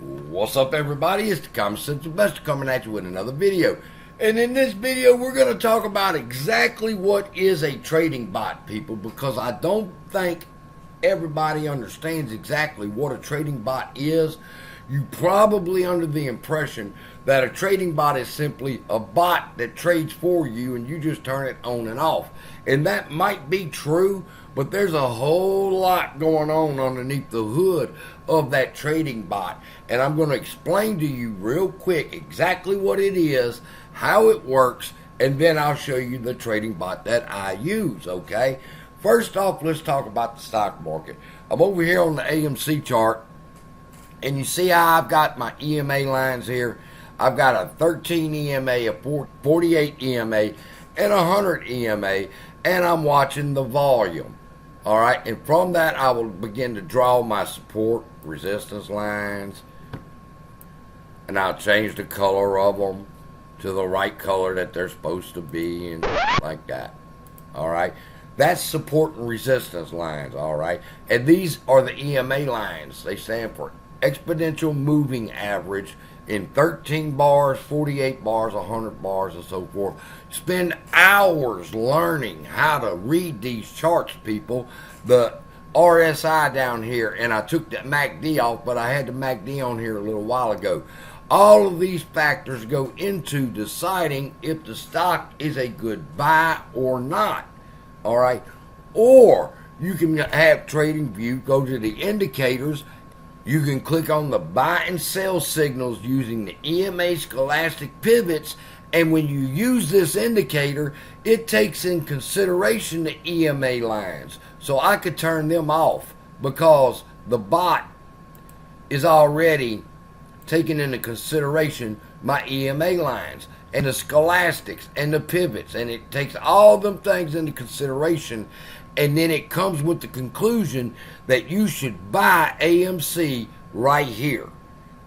What's up, everybody? It's the Common Sense Investor coming at you with another video. And in this video, we're going to talk about exactly what is a trading bot, people, because I don't think everybody understands exactly what a trading bot is. You probably under the impression that a trading bot is simply a bot that trades for you and you just turn it on and off. And that might be true, but there's a whole lot going on underneath the hood of that trading bot. And I'm going to explain to you real quick exactly what it is, how it works, and then I'll show you the trading bot that I use, okay? First off, let's talk about the stock market. I'm over here on the AMC chart, and you see how I've got my EMA lines here. I've got a 13 EMA, a 48 EMA, and a 100 EMA, and I'm watching the volume. All right, and from that, I will begin to draw my support, resistance lines, and I'll change the color of them to the right color that they're supposed to be, and like that. All right, that's support and resistance lines. All right, and these are the EMA lines. They stand for exponential moving average in 13 bars, 48 bars, 100 bars, and so forth. Spend hours learning how to read these charts, people. The RSI down here, and I took the MACD off, but I had the MACD on here a little while ago. All of these factors go into deciding if the stock is a good buy or not. All right, or you can have Trading View, go to the indicators. You can click on the buy and sell signals using the EMA scholastic pivots, and when you use this indicator, it takes in consideration the EMA lines. So I could turn them off because the bot is already taking into consideration my EMA lines and the scholastics and the pivots, and it takes all them things into consideration, and then it comes with the conclusion that you should buy AMC right here.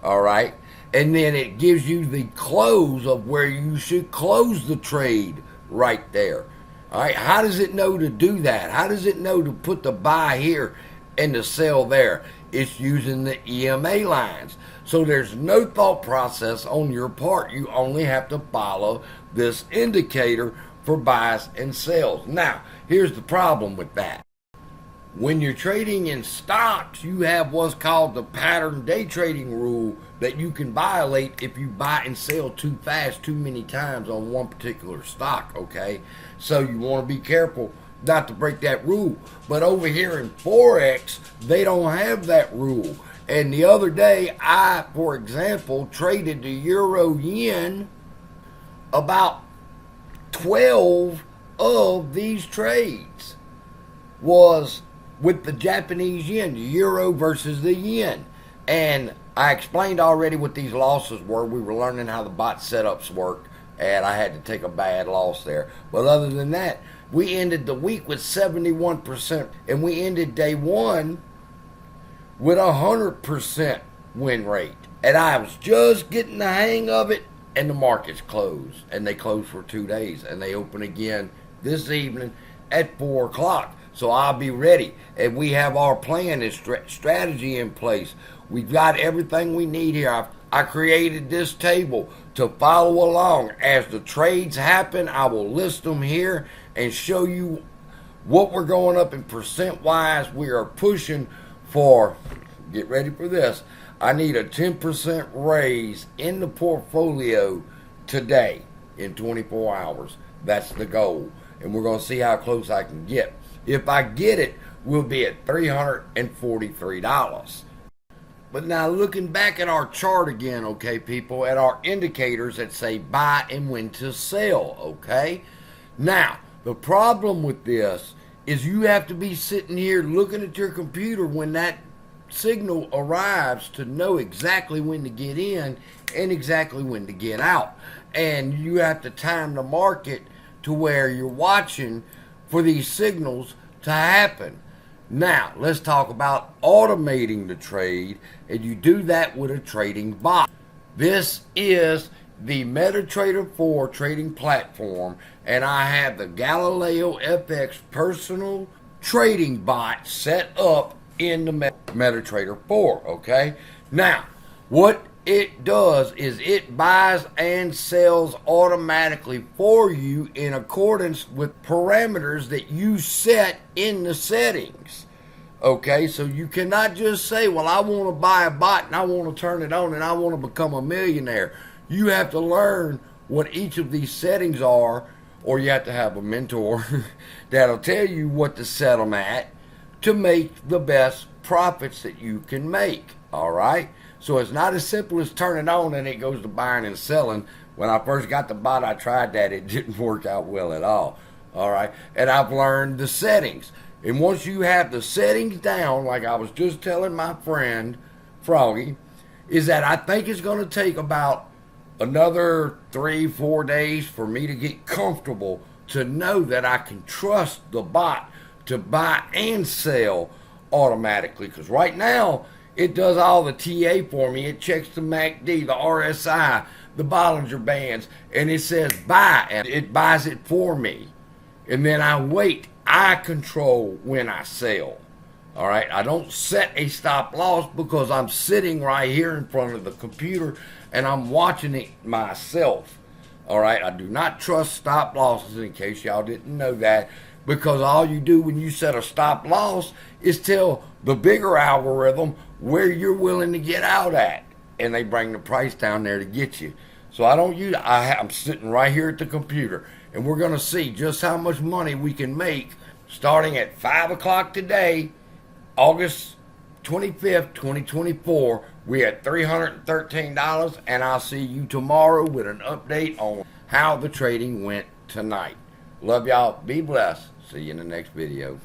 All right, and then it gives you the close of where you should close the trade right there. All right, how does it know to do that? How does it know to put the buy here and the sell there? It's using the EMA lines. So there's no thought process on your part. You only have to follow this indicator for buys and sells. Now, here's the problem with that. When you're trading in stocks, you have what's called the pattern day trading rule that you can violate if you buy and sell too fast, too many times on one particular stock, okay? So you want to be careful not to break that rule. But over here in Forex, they don't have that rule. And the other day, I, for example, traded the euro yen. About 12 of these trades was with the Japanese yen, the euro versus the yen. And I explained already what these losses were. We were learning how the bot setups work, and I had to take a bad loss there. But other than that, we ended the week with 71%, and we ended day one with 100% win rate. And I was just getting the hang of it, and the markets closed. And they closed for 2 days, and they open again this evening at 4 o'clock. So I'll be ready. And we have our plan and strategy in place. We've got everything we need here. I created this table to follow along. As the trades happen, I will list them here and show you what we're going up in percent-wise. We are pushing for, get ready for this, I need a 10% raise in the portfolio today in 24 hours. That's the goal. And we're going to see how close I can get. If I get it, we'll be at $343. But now looking back at our chart again, okay, people, at our indicators that say buy and when to sell, okay? Now, the problem with this is you have to be sitting here looking at your computer when that signal arrives to know exactly when to get in and exactly when to get out. And you have to time the market to where you're watching for these signals to happen. Now, let's talk about automating the trade, and you do that with a trading bot. This is the Metatrader 4 trading platform, and I have the Galileo FX personal trading bot set up in the Metatrader 4, okay? Now, What it does is it buys and sells automatically for you in accordance with parameters that you set in the settings. Okay, so you cannot just say, well, I want to buy a bot and I want to turn it on and I want to become a millionaire. You have to learn what each of these settings are, or you have to have a mentor that'll tell you what to set them at to make the best profits that you can make. All right, so it's not as simple as turning it on and it goes to buying and selling. When I first got the bot, I tried that. It didn't work out well at all. All right, and I've learned the settings. And once you have the settings down, like I was just telling my friend Froggy, is that I think it's going to take about another 3-4 days for me to get comfortable to know that I can trust the bot to buy and sell automatically. Because right now, it does all the TA for me. It checks the MACD, the RSI, the Bollinger Bands, and it says buy, and it buys it for me. And then I wait. I control when I sell. All right, I don't set a stop loss because I'm sitting right here in front of the computer and I'm watching it myself. All right, I do not trust stop losses, in case y'all didn't know that, because all you do when you set a stop loss is tell the bigger algorithm where you're willing to get out at, and they bring the price down there to get you. So I don't use. I'm sitting right here at the computer, and we're going to see just how much money we can make starting at 5 o'clock today, August 25th, 2024. We're at $313, and I'll see you tomorrow with an update on how the trading went tonight. Love y'all. Be blessed. See you in the next video.